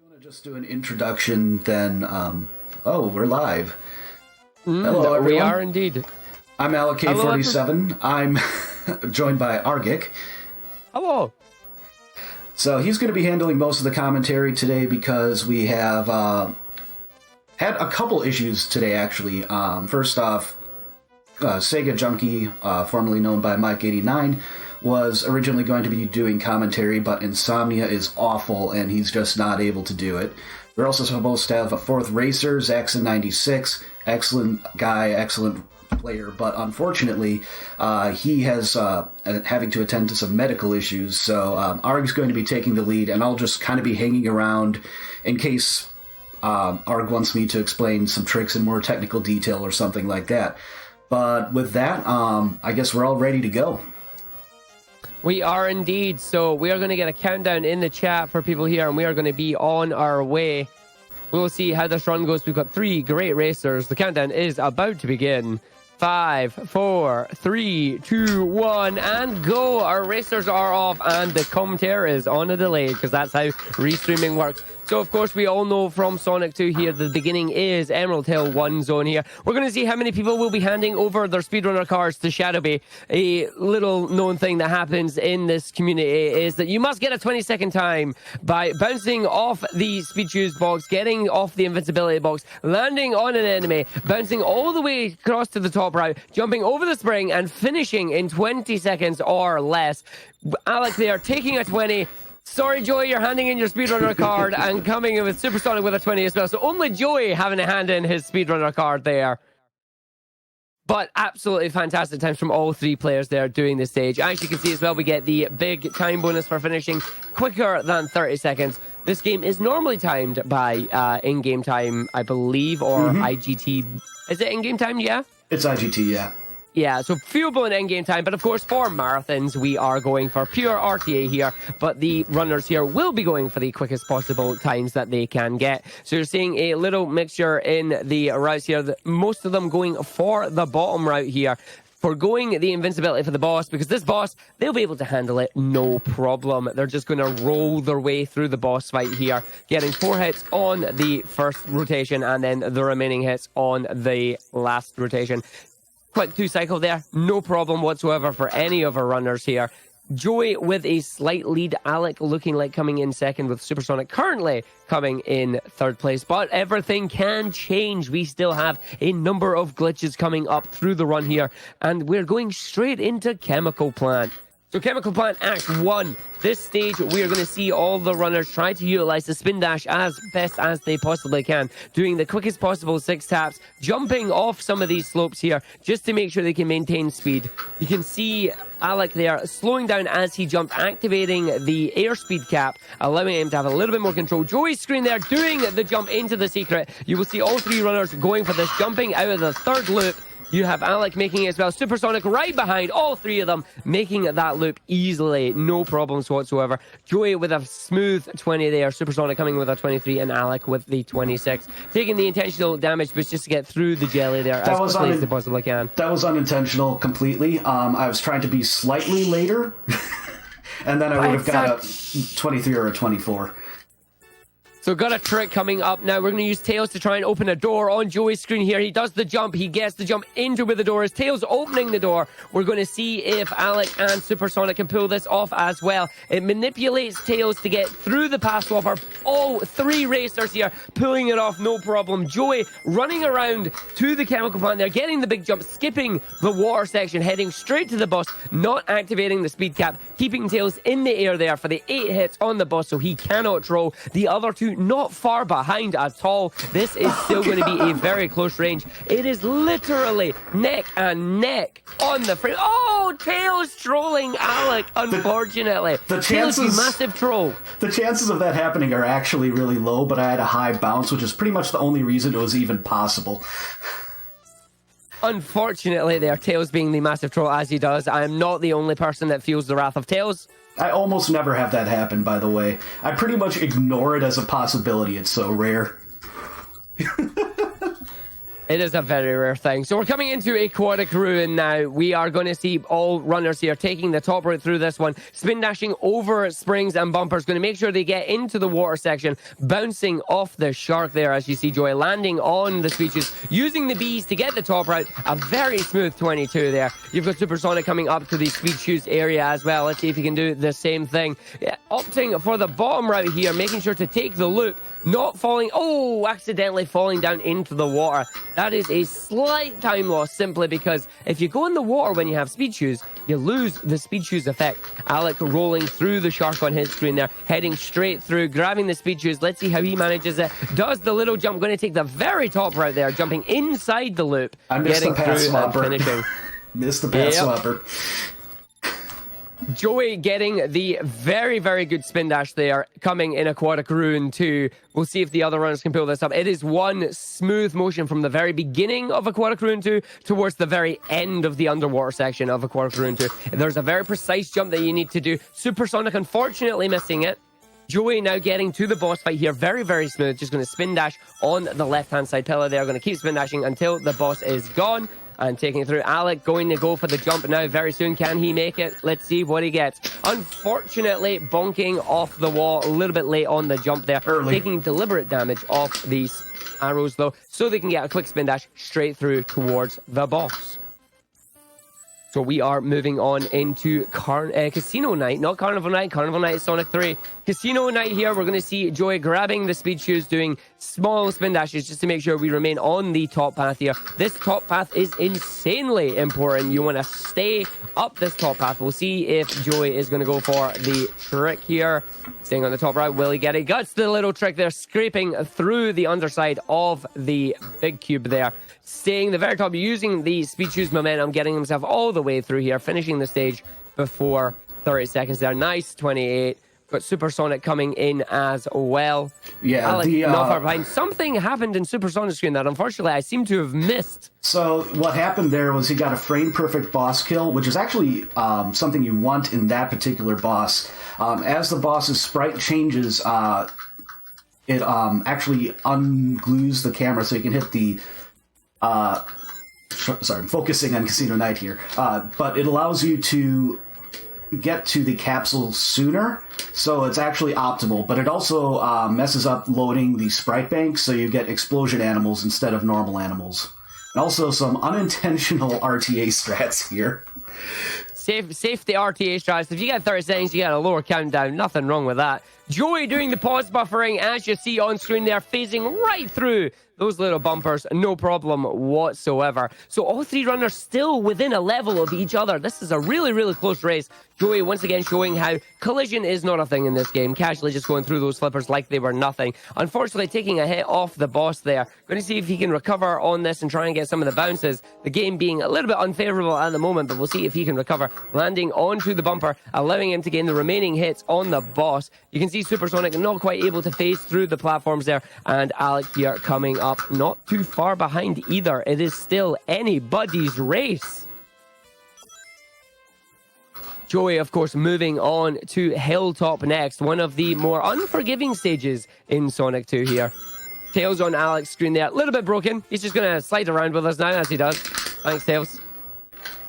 want to just do an introduction, then, oh, we're live. Hello, everyone. We are indeed. I'm AlecK47. I'm joined by Argic. Hello. So he's going to be handling most of the commentary today because we have had a couple issues today, actually. First off, Sega Junkie, formerly known by Mike89, was originally going to be doing commentary, but insomnia is awful, and he's just not able to do it. We're also supposed to have a fourth racer, Zaxxon96, excellent guy, excellent player, but unfortunately, he has having to attend to some medical issues, so Arg's going to be taking the lead, and I'll just kind of be hanging around in case Arg wants me to explain some tricks in more technical detail or something like that. But with that, I guess we're all ready to go. We are indeed. So we are going to get a countdown in the chat for people here, and we are going to be on our way. We'll see how this run goes. We've got 3 great racers. The countdown is about to begin. 5, 4, 3, 2, 1, and go. Our racers are off, and the commentary is on a delay because that's how restreaming works. So, of course, we all know from Sonic 2 here, the beginning is Emerald Hill 1 zone here. We're going to see how many people will be handing over their speedrunner cards to Shadowbay. A little known thing that happens in this community is that you must get a 20-second time by bouncing off the speed shoes box, getting off the invincibility box, landing on an enemy, bouncing all the way across to the top route, jumping over the spring, and finishing in 20 seconds or less. Alec there taking a 20. Sorry, Joey, you're handing in your speedrunner card and coming in with Supersonic with a 20 as well. So only Joey having to hand in his speedrunner card there. But absolutely fantastic times from all 3 players there doing this stage. As you can see as well, we get the big time bonus for finishing quicker than 30 seconds. This game is normally timed by in-game time, I believe, or IGT. Is it in-game time? Yeah? It's IGT, yeah. Yeah, so viewable in endgame time, but of course for marathons we are going for pure RTA here, but the runners here will be going for the quickest possible times that they can get. So you're seeing a little mixture in the routes here, most of them going for the bottom route here, forgoing the invincibility for the boss, because this boss, they'll be able to handle it no problem. They're just going to roll their way through the boss fight here, getting 4 hits on the first rotation and then the remaining hits on the last rotation. Quick 2 cycle there, no problem whatsoever for any of our runners here. Joey with a slight lead, Alec looking like coming in second with Supersonic currently coming in 3rd place. But everything can change. We still have a number of glitches coming up through the run here, and we're going straight into Chemical Plant. So Chemical Plant Act 1. This stage, we are going to see all the runners try to utilize the spin dash as best as they possibly can, doing the quickest possible 6 taps, jumping off some of these slopes here, just to make sure they can maintain speed. You can see Alec there slowing down as he jumped, activating the airspeed cap, allowing him to have a little bit more control. Joey's screen there, doing the jump into the secret. You will see all 3 runners going for this, jumping out of the 3rd loop. You have Alec making it as well. Supersonic right behind, all 3 of them making that loop easily, no problems whatsoever. Joey with a smooth 20 there, Supersonic coming with a 23, and Alec with the 26. Taking the intentional damage, but just to get through the jelly there as quickly as they possibly can. That was unintentional completely. I was trying to be slightly later, and then I would have got a 23 or a 24. So got a trick coming up now. We're going to use Tails to try and open a door on Joey's screen here. He does the jump. He gets the jump into where the door is. Tails opening the door. We're going to see if Alec and Supersonic can pull this off as well. It manipulates Tails to get through the pass swapper. All 3 racers here pulling it off, no problem. Joey running around to the chemical plant there, getting the big jump, skipping the water section, heading straight to the boss, not activating the speed cap, keeping Tails in the air there for the 8 hits on the boss so he cannot troll. The other 2 not far behind at all. This is still going to be a very close range. It is literally neck and neck on the frame. Oh, Tails trolling Alec, unfortunately. The chances, Tails, you massive troll. The chances of that happening are actually really low, but I had a high bounce, which is pretty much the only reason it was even possible. Unfortunately, there, Tails being the massive troll as he does. I am not the only person that feels the wrath of Tails. I almost never have that happen, by the way. I pretty much ignore it as a possibility. It's so rare. It is a very rare thing. So we're coming into Aquatic Ruin now. We are going to see all runners here taking the top route through this one, spin dashing over springs and bumpers, going to make sure they get into the water section, bouncing off the shark there, as you see Joy landing on the speeches, using the bees to get the top route. A very smooth 22 there. You've got Supersonic coming up to the speed shoes area as well. Let's see if he can do the same thing. Yeah, opting for the bottom route here, making sure to take the loop, not falling, accidentally falling down into the water. That is a slight time loss, simply because if you go in the water when you have speed shoes, you lose the speed shoes effect. AlecK rolling through the shark on his screen there, heading straight through, grabbing the speed shoes. Let's see how he manages it. Does the little jump, going to take the very top route there, jumping inside the loop, getting through and finishing. Missed the path swapper. Joey getting the very, very good spin dash there, coming in Aquatic Ruin 2. We'll see if the other runners can pull this up. It is one smooth motion from the very beginning of Aquatic Ruin 2 towards the very end of the underwater section of Aquatic Ruin 2. There's a very precise jump that you need to do. Supersonic, unfortunately, missing it. Joey now getting to the boss fight here. Very, very smooth. Just going to spin dash on the left-hand side pillar there. Going to keep spin dashing until the boss is gone. And taking it through. AlecK going to go for the jump now very soon. Can he make it? Let's see what he gets. Unfortunately, bonking off the wall a little bit late on the jump there. Taking deliberate damage off these arrows, though, so they can get a quick spin dash straight through towards the boss. So we are moving on into Casino Night, not Carnival Night. Carnival Night is Sonic 3. Casino Night here, we're going to see Joy grabbing the speed shoes, doing small spin dashes just to make sure we remain on the top path here. This top path is insanely important. You want to stay up this top path. We'll see if Joy is going to go for the trick here. Staying on the top right, will he get it? Guts the little trick there, scraping through the underside of the big cube there. Staying the very top, using the speed shoes momentum, getting himself all the way through here, finishing the stage before 30 seconds there. Nice 28. Got Supersonic coming in as well. Yeah, AlecK not far behind. Something happened in Supersonic's screen that unfortunately I seem to have missed. So what happened there was he got a frame perfect boss kill, which is actually something you want in that particular boss. As the boss's sprite changes, it actually unglues the camera so you can hit the sorry, I'm focusing on Casino Night here. But it allows you to get to the capsule sooner, so it's actually optimal. But it also messes up loading the sprite bank, so you get explosion animals instead of normal animals. And also some unintentional RTA strats here. Safety RTA strats. If you get 30 seconds, you get a lower countdown. Nothing wrong with that. Joey doing the pause buffering, as you see on screen there, phasing right through those little bumpers, no problem whatsoever. So all three runners still within a level of each other. This is a really, really close race. Joey once again showing how collision is not a thing in this game. Casually just going through those flippers like they were nothing. Unfortunately, taking a hit off the boss there. Going to see if he can recover on this and try and get some of the bounces. The game being a little bit unfavorable at the moment, but we'll see if he can recover. Landing onto the bumper, allowing him to gain the remaining hits on the boss. You can see Supersonic not quite able to phase through the platforms there, and AlecK here coming up not too far behind either. It is still anybody's race. Joey, of course, moving on to Hilltop next, one of the more unforgiving stages in Sonic 2 here. Tails on AlecK's screen there, a little bit broken. He's just going to slide around with us now, as he does. Thanks, Tails.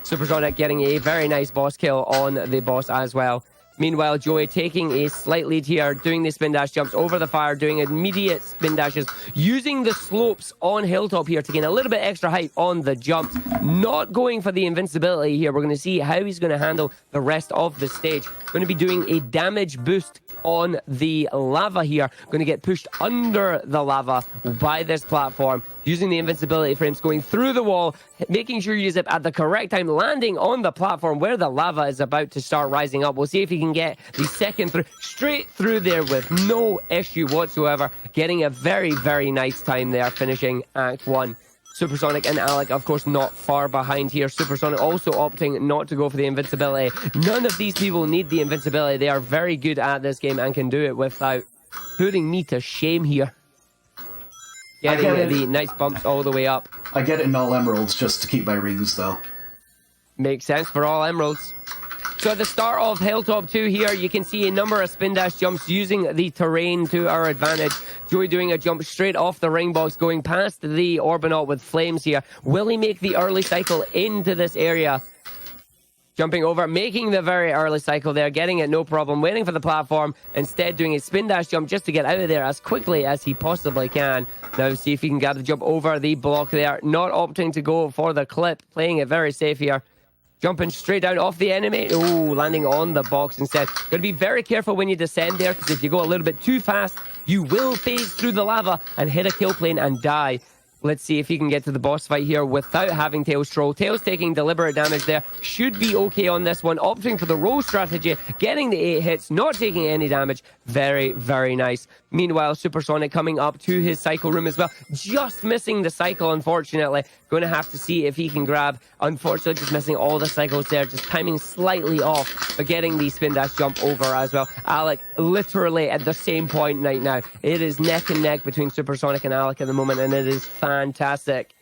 Supersonic getting a very nice boss kill on the boss as well. Meanwhile, Joey taking a slight lead here, doing the spin dash jumps over the fire, doing immediate spin dashes, using the slopes on Hilltop here to gain a little bit extra height on the jumps. Not going for the invincibility here. We're going to see how he's going to handle the rest of the stage. Going to be doing a damage boost on the lava here. Going to get pushed under the lava by this platform. Using the invincibility frames, going through the wall, making sure you use it at the correct time, landing on the platform where the lava is about to start rising up. We'll see if he can get the second through, straight through there with no issue whatsoever. Getting a very, very nice time there, finishing Act 1. Supersonic and AlecK, of course, not far behind here. Supersonic also opting not to go for the invincibility. None of these people need the invincibility. They are very good at this game and can do it without putting me to shame here. Getting the nice bumps all the way up. I get it in all emeralds just to keep my rings, though. Makes sense for all emeralds. So at the start of Hilltop 2 here, you can see a number of spin dash jumps using the terrain to our advantage. Joey doing a jump straight off the ring box, going past the Orbinaut with flames here. Will he make the early cycle into this area? Jumping over, making the very early cycle there, getting it no problem, waiting for the platform, instead doing a spin dash jump just to get out of there as quickly as he possibly can. Now see if he can get the jump over the block there, not opting to go for the clip, playing it very safe here. Jumping straight down off the enemy. Oh, landing on the box instead. Got to be very careful when you descend there, because if you go a little bit too fast, you will phase through the lava and hit a kill plane and die. Let's see if he can get to the boss fight here without having Tails troll. Tails taking deliberate damage there. Should be okay on this one. Opting for the roll strategy. Getting the 8 hits. Not taking any damage. Very, very nice. Meanwhile, Supersonic coming up to his cycle room as well. Just missing the cycle, unfortunately. Going to have to see if he can grab. Unfortunately, just missing all the cycles there. Just timing slightly off. But getting the spin dash jump over as well. AlecK literally at the same point right now. It is neck and neck between Supersonic and AlecK at the moment. And it is fantastic.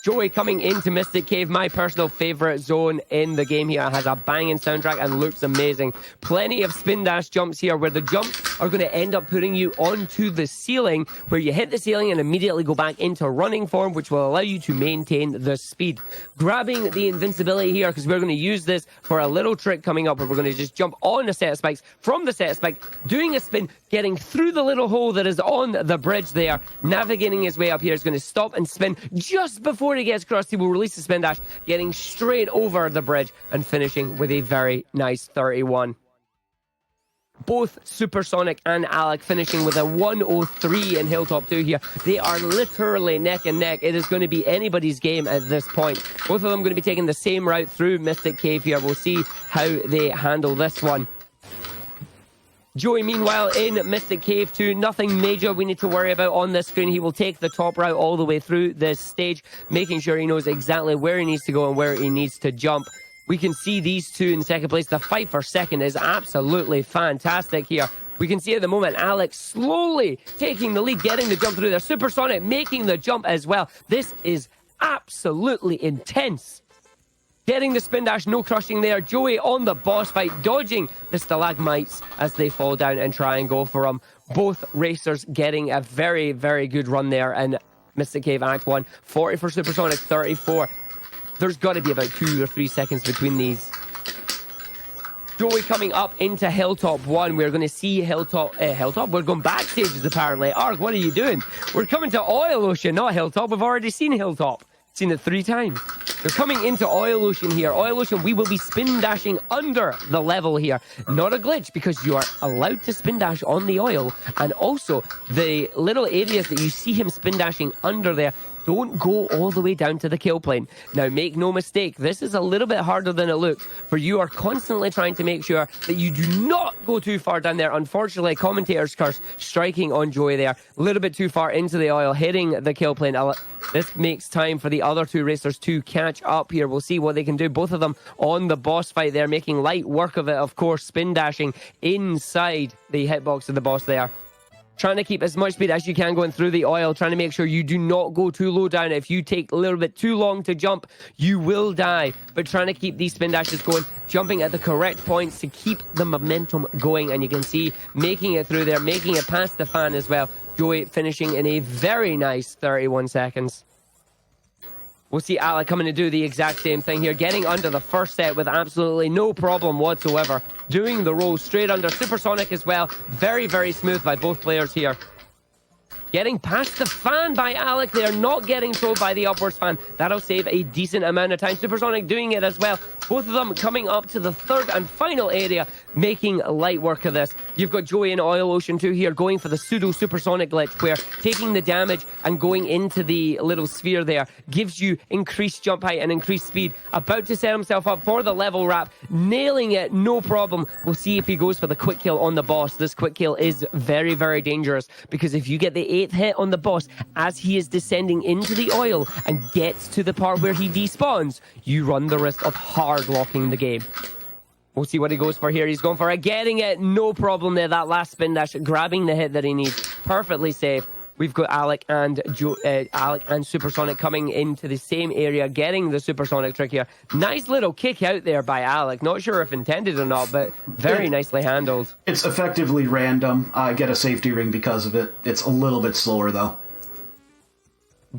Joey coming into Mystic Cave, my personal favorite zone in the game here. It has a banging soundtrack and looks amazing. Plenty of spin dash jumps here where the jumps are going to end up putting you onto the ceiling, where you hit the ceiling and immediately go back into running form, which will allow you to maintain the speed. Grabbing the invincibility here, because we're going to use this for a little trick coming up where we're going to just jump on a set of spikes, from the set of spikes, doing a spin, getting through the little hole that is on the bridge there, navigating his way up here. Is going to stop and spin just before he gets across. He will release the spin dash, getting straight over the bridge and finishing with a very nice 31. Both Supersonic and AlecK finishing with a 103 in Hilltop 2 here. They are literally neck and neck. It is going to be anybody's game at this point. Both of them going to be taking the same route through Mystic Cave here. We'll see how they handle this one. Joey, meanwhile, in Mystic Cave 2, nothing major we need to worry about on this screen. He will take the top route all the way through this stage, making sure he knows exactly where he needs to go and where he needs to jump. We can see these two in second place. The fight for second is absolutely fantastic here. We can see at the moment AlecK slowly taking the lead, getting the jump through there. Supersonic making the jump as well. This is absolutely intense. Getting the spin dash, no crushing there. Joey on the boss fight, dodging the stalagmites as they fall down and try and go for him. Both racers getting a very, very good run there. And Mystic Cave Act 1, 40 for Supersonic, 34. There's got to be about 2 or 3 seconds between these. Joey coming up into Hilltop 1. We're going to see Hilltop. We're going backstages apparently. AlecK, what are you doing? We're coming to Oil Ocean, not Hilltop. We've already seen Hilltop. Seen it 3 times. We're coming into Oil Ocean here. Oil Ocean, we will be spin dashing under the level here. Not a glitch, because you are allowed to spin dash on the oil. And also, the little areas that you see him spin dashing under there, don't go all the way down to the kill plane. Now, make no mistake, this is a little bit harder than it looks, for you are constantly trying to make sure that you do not go too far down there. Unfortunately, commentator's curse striking on Joey there. A little bit too far into the oil, hitting the kill plane. This makes time for the other 2 racers to catch up here. We'll see what they can do. Both of them on the boss fight there, making light work of it, of course, spin dashing inside the hitbox of the boss there. Trying to keep as much speed as you can going through the oil, trying to make sure you do not go too low down. If you take a little bit too long to jump, you will die. But trying to keep these spin dashes going, jumping at the correct points to keep the momentum going. And you can see making it through there, making it past the fan as well. Joey finishing in a very nice 31 seconds. We'll see AlecK coming to do the exact same thing here, getting under the first set with absolutely no problem whatsoever. Doing the roll straight under. Supersonic as well. Very, very smooth by both players here. Getting past the fan by AlecK. They are not getting trolled by the upwards fan. That'll save a decent amount of time. Supersonic doing it as well. Both of them coming up to the third and final area, making light work of this. You've got Joey in Oil Ocean 2 here, going for the pseudo supersonic glitch, where taking the damage and going into the little sphere there gives you increased jump height and increased speed. About to set himself up for the level wrap, nailing it, no problem. We'll see if he goes for the quick kill on the boss. This quick kill is very, very dangerous, because if you get the 8th hit on the boss as he is descending into the oil and gets to the part where he despawns, you run the risk of hard locking the game. We'll see what he goes for here. He's going for it, getting it, no problem there. That last spin dash, grabbing the hit that he needs. Perfectly safe. We've got AlecK and SuperSonic coming into the same area, getting the Supersonic trick here. Nice little kick out there by AlecK. Not sure if intended or not, but very nicely handled. It's effectively random. I get a safety ring because of it. It's a little bit slower, though.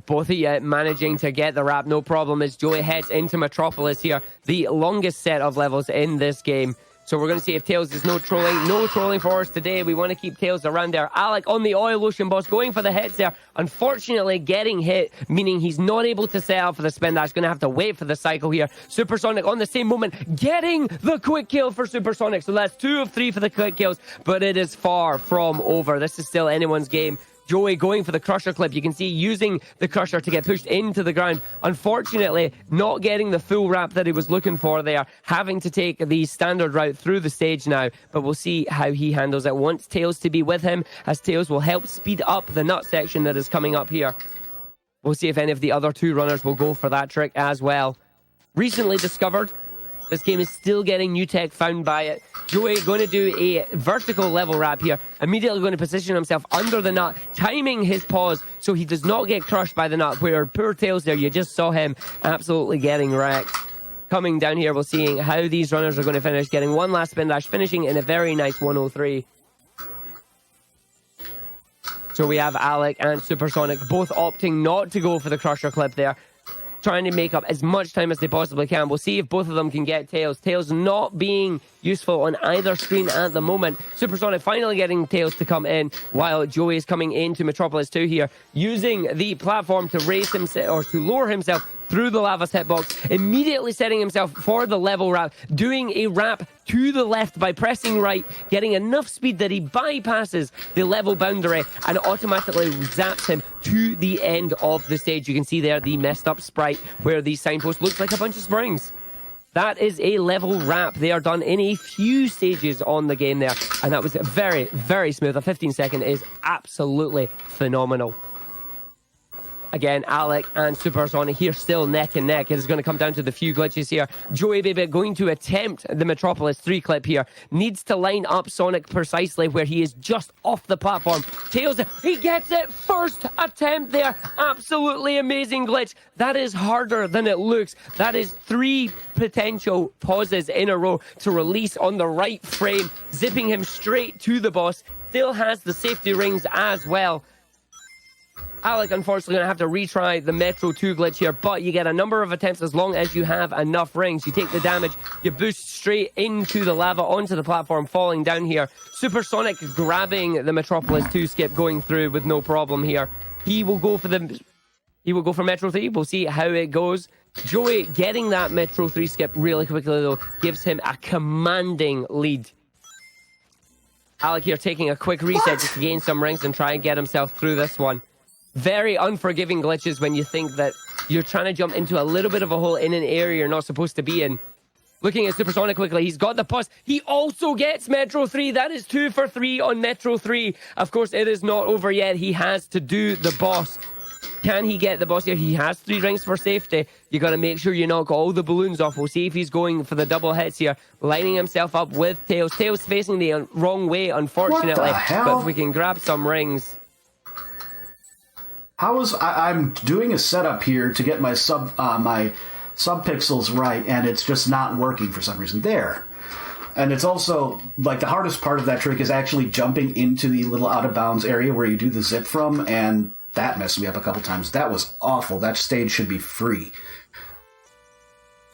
Both of you managing to get the wrap, no problem, as Joey heads into Metropolis here. The longest set of levels in this game. So we're going to see if Tails is no trolling for us today. We want to keep Tails around there. AlecK on the oil ocean boss, going for the hits there. Unfortunately, getting hit, meaning he's not able to set up for the spin dash. Going to have to wait for the cycle here. SuperSonic on the same moment, getting the quick kill for SuperSonic. So that's 2 of 3 for the quick kills, but it is far from over. This is still anyone's game. Joey going for the Crusher clip. You can see using the Crusher to get pushed into the ground. Unfortunately, not getting the full wrap that he was looking for there. Having to take the standard route through the stage now. But we'll see how he handles it. Wants Tails to be with him, as Tails will help speed up the nut section that is coming up here. We'll see if any of the other 2 runners will go for that trick as well. Recently discovered. This game is still getting new tech found by it. Joey going to do a vertical level wrap here. Immediately going to position himself under the nut, timing his pause so he does not get crushed by the nut. Where poor Tails there, you just saw him absolutely getting wrecked. Coming down here, we're seeing how these runners are going to finish. Getting one last spin dash, finishing in a very nice 103. So we have AlecK and SuperSonic both opting not to go for the Crusher clip there, trying to make up as much time as they possibly can. We'll see if both of them can get Tails. Tails not being useful on either screen at the moment. SuperSonic finally getting Tails to come in, while Joey is coming into Metropolis 2 here, using the platform to raise himself, or to lower himself through the lava's hitbox, immediately setting himself for the level wrap, doing a wrap to the left by pressing right, getting enough speed that he bypasses the level boundary and automatically zaps him to the end of the stage. You can see there the messed up sprite where the signpost looks like a bunch of springs. That is a level wrap. They are done in a few stages on the game there, and that was very, very smooth. A 15-second is absolutely phenomenal. Again, AlecK and SuperSonic here still neck and neck. It is going to come down to the few glitches here. Joeybaby going to attempt the Metropolis 3 clip here. Needs to line up Sonic precisely where he is just off the platform. Tails, he gets it. First attempt there. Absolutely amazing glitch. That is harder than it looks. That is 3 potential pauses in a row to release on the right frame, zipping him straight to the boss. Still has the safety rings as well. AlecK, unfortunately, going to have to retry the Metro 2 glitch here, but you get a number of attempts as long as you have enough rings. You take the damage, you boost straight into the lava, onto the platform, falling down here. SuperSonic grabbing the Metropolis 2 skip, going through with no problem here. He will go for Metro 3. We'll see how it goes. Joey getting that Metro 3 skip really quickly, though, gives him a commanding lead. AlecK here taking a quick reset just to gain some rings and try and get himself through this one. Very unforgiving glitches when you think that you're trying to jump into a little bit of a hole in an area you're not supposed to be in. Looking at SuperSonic quickly, he's got the pause. He also gets Metro 3. That is 2 for 3 on Metro 3. Of course, it is not over yet. He has to do the boss. Can he get the boss here? He has 3 rings for safety. You got to make sure you knock all the balloons off. We'll see if he's going for the double hits here. Lining himself up with Tails. Tails facing the wrong way, unfortunately. What the hell? But if we can grab some rings... I'm doing a setup here to get my subpixels right, and it's just not working for some reason. There. And it's also, like, the hardest part of that trick is actually jumping into the little out-of-bounds area where you do the zip from, and that messed me up a couple times. That was awful. That stage should be free.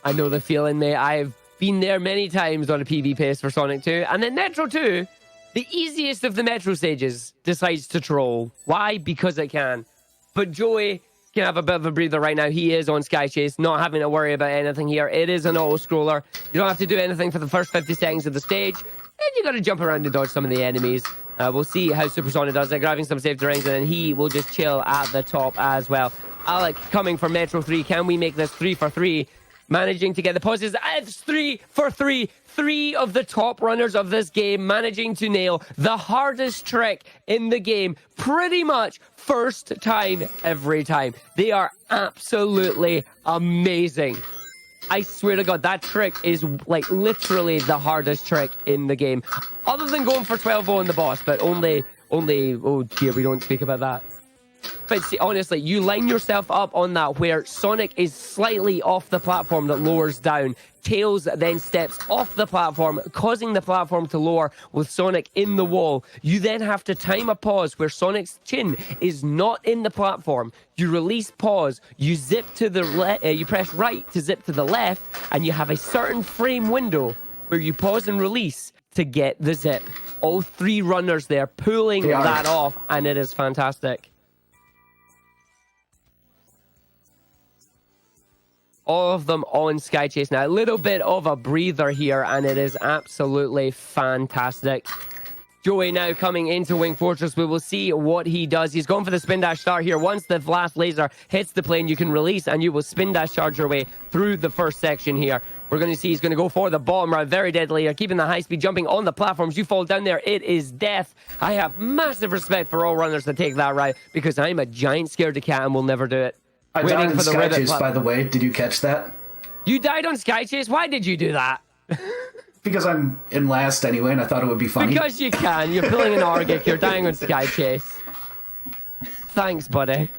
I know the feeling, mate. I've been there many times on a PB pace for Sonic 2, and then Metro 2, the easiest of the Metro stages, decides to troll. Why? Because it can. But Joey can have a bit of a breather right now. He is on Sky Chase, not having to worry about anything here. It is an auto-scroller. You don't have to do anything for the first 50 seconds of the stage. And you got to jump around and dodge some of the enemies. We'll see how SuperSonic does it, grabbing some safety rings, and then he will just chill at the top as well. AlecK coming for Metro 3. Can we make this 3 for 3? Managing to get the pauses. It's 3 for 3. 3 of the top runners of this game managing to nail the hardest trick in the game. Pretty much first time every time. They are absolutely amazing. I swear to God, that trick is like literally the hardest trick in the game. Other than going for 12-0 in the boss, but only, oh dear, we don't speak about that. But see, honestly, you line yourself up on that where Sonic is slightly off the platform that lowers down. Tails then steps off the platform, causing the platform to lower with Sonic in the wall. You then have to time a pause where Sonic's chin is not in the platform. You release pause, you zip to the you press right to zip to the left, and you have a certain frame window where you pause and release to get the zip. All 3 runners there pulling that off, and it is fantastic. All of them on Sky Chase now. A little bit of a breather here, and it is absolutely fantastic. Joey now coming into Wing Fortress. We will see what he does. He's going for the spin dash start here. Once the last laser hits the plane, you can release, and you will spin dash charge your way through the first section here. We're going to see he's going to go for the bomb route. Very deadly here, keeping the high speed jumping on the platforms. You fall down there, it is death. I have massive respect for all runners that take that route because I'm a giant scaredy cat and will never do it. I died on Sky Chase, by the way. Did you catch that? You died on Sky Chase? Why did you do that? Because I'm in last anyway, and I thought it would be funny. Because you can. You're pulling an Argic. You're dying on Sky Chase. Thanks, buddy.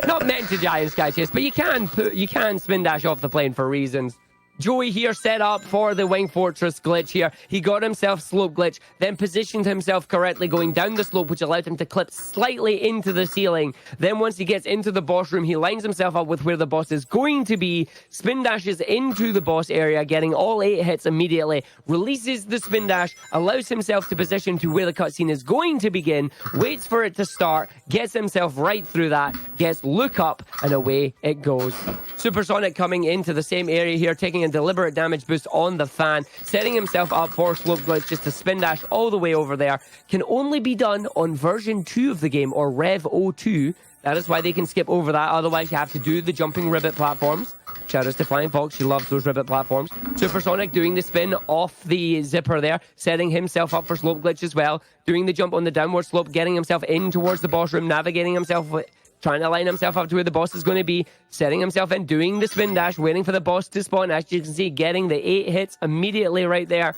Not meant to die in Sky Chase, but you can spin dash off the plane for reasons. Joey here set up for the Wing Fortress glitch here. He got himself slope glitch, then positioned himself correctly going down the slope, which allowed him to clip slightly into the ceiling. Then once he gets into the boss room, he lines himself up with where the boss is going to be, spin dashes into the boss area, getting all 8 hits immediately, releases the spin dash, allows himself to position to where the cutscene is going to begin, waits for it to start, gets himself right through that, gets look up, and away it goes. SuperSonic coming into the same area here, taking a deliberate damage boost on the fan, setting himself up for slope glitch just to spin dash all the way over there. Can only be done on version 2 of the game, or Rev 02. That is why they can skip over that. Otherwise, you have to do the jumping ribbit platforms. Shout out to Flying Fox. She loves those ribbit platforms. SuperSonic doing the spin off the zipper there, setting himself up for slope glitch as well. Doing the jump on the downward slope, getting himself in towards the boss room, navigating himself, trying to line himself up to where the boss is going to be, setting himself in, doing the spin dash, waiting for the boss to spawn. As you can see, getting the 8 hits immediately right there.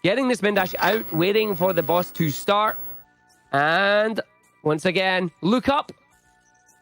Getting the spin dash out, waiting for the boss to start. And once again, look up.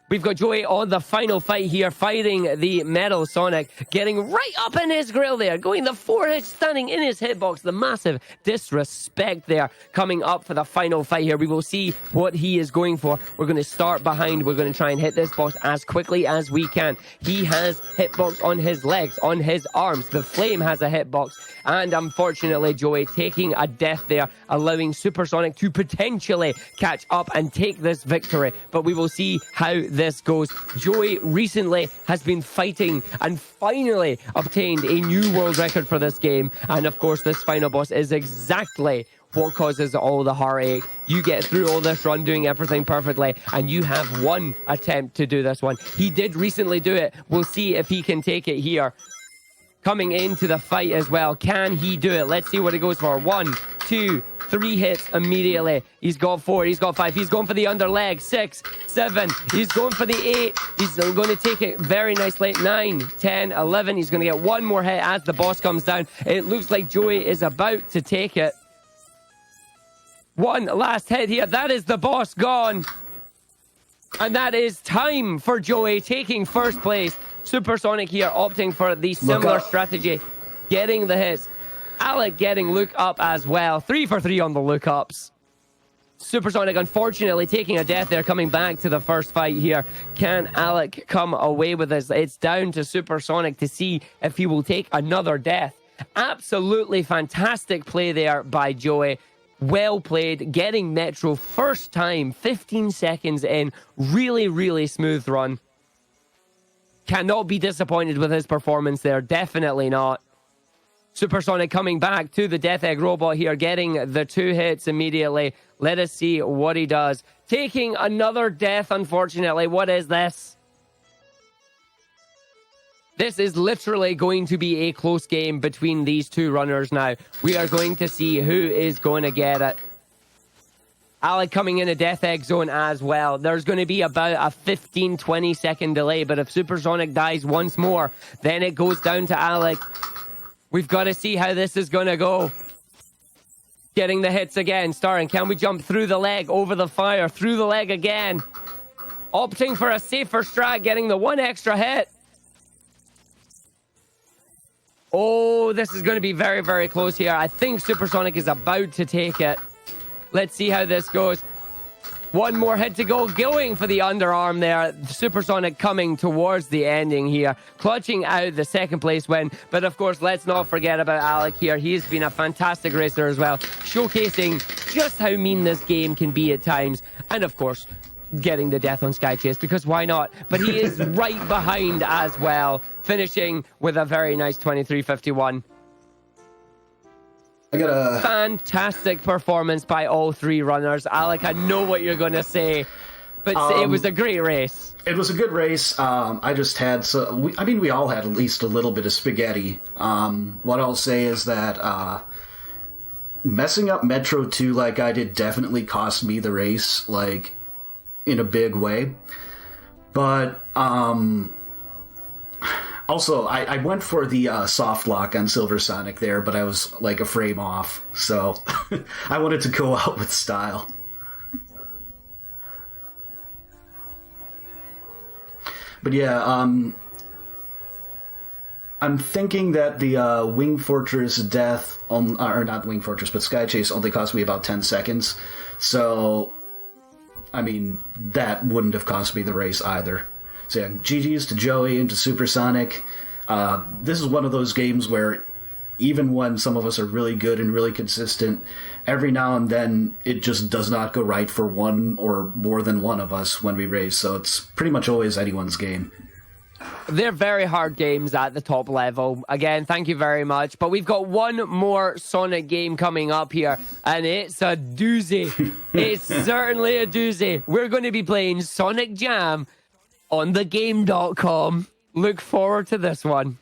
We've got Joey on the final fight here, fighting the Metal Sonic, getting right up in his grill there, going the 4 hits, standing in his hitbox. The massive disrespect there coming up for the final fight here. We will see what he is going for. We're going to start behind. We're going to try and hit this boss as quickly as we can. He has hitbox on his legs, on his arms. The Flame has a hitbox. And unfortunately, Joey taking a death there, allowing SuperSonic to potentially catch up and take this victory. But we will see how this goes. Joey recently has been fighting and finally obtained a new world record for this game. And of course, this final boss is exactly what causes all the heartache. You get through all this run doing everything perfectly, and you have one attempt to do this one. He did recently do it. We'll see if he can take it here. Coming into the fight as well. Can he do it? Let's see what he goes for. 1, 2, 3 hits immediately. He's got 4. He's got 5. He's going for the underleg. 6, 7. He's going for the 8. He's going to take it very nicely. 9, 10, 11. He's going to get one more hit as the boss comes down. It looks like Joey is about to take it. One last hit here. That is the boss gone. And that is time for Joey taking first place. SuperSonic here opting for the similar strategy, getting the hits. AlecK getting look up as well. 3 for 3 on the look ups. SuperSonic unfortunately taking a death there, coming back to the first fight here. Can AlecK come away with this? It's down to SuperSonic to see if he will take another death. Absolutely fantastic play there by Joey. Well played, getting Metro first time, 15 seconds in. Really, really smooth run. Cannot be disappointed with his performance there. Definitely not. SuperSonic coming back to the Death Egg robot here, getting the 2 hits immediately. Let us see what he does. Taking another death, unfortunately. What is this? This is literally going to be a close game between these 2 runners now. We are going to see who is going to get it. AlecK coming in a Death Egg zone as well. There's going to be about a 15-20 second delay, but if SuperSonic dies once more, then it goes down to AlecK. We've got to see how this is going to go. Getting the hits again, starting. Can we jump through the leg, over the fire, through the leg again? opting for a safer strat, getting the one extra hit. Oh, this is going to be very, very close here. I think Supersonic is about to take it. Let's see how this goes. One more hit to go, going for the underarm there. Supersonic coming towards the ending here, clutching out the second place win. But of course, let's not forget about AlecK here. He's been a fantastic racer as well, showcasing just how mean this game can be at times. And of course, getting the death on Sky Chase, because why not? But he is right behind as well, finishing with a very nice 23.51. I got a fantastic performance by all three runners. AlecK, I know what you're going to say, but it was a great race. It was a good race. I just had we all had at least a little bit of spaghetti. What I'll say is that messing up Metro 2 like I did definitely cost me the race, like in a big way. But also, I went for the soft lock on SuperSonic there, but I was like a frame off, so I wanted to go out with style. But yeah, I'm thinking that the Wing Fortress death, or not Wing Fortress, but Sky Chase only cost me about 10 seconds, so I mean, that wouldn't have cost me the race either. So yeah, GG's to Joey and to Supersonic. This is one of those games where even when some of us are really good and really consistent, every now and then it just does not go right for one or more than one of us when we race. So it's pretty much always anyone's game. They're very hard games at the top level. Again, thank you very much. But we've got one more Sonic game coming up here, and it's a doozy. It's certainly a doozy. We're going to be playing Sonic Jam on thegame.com. Look forward to this one.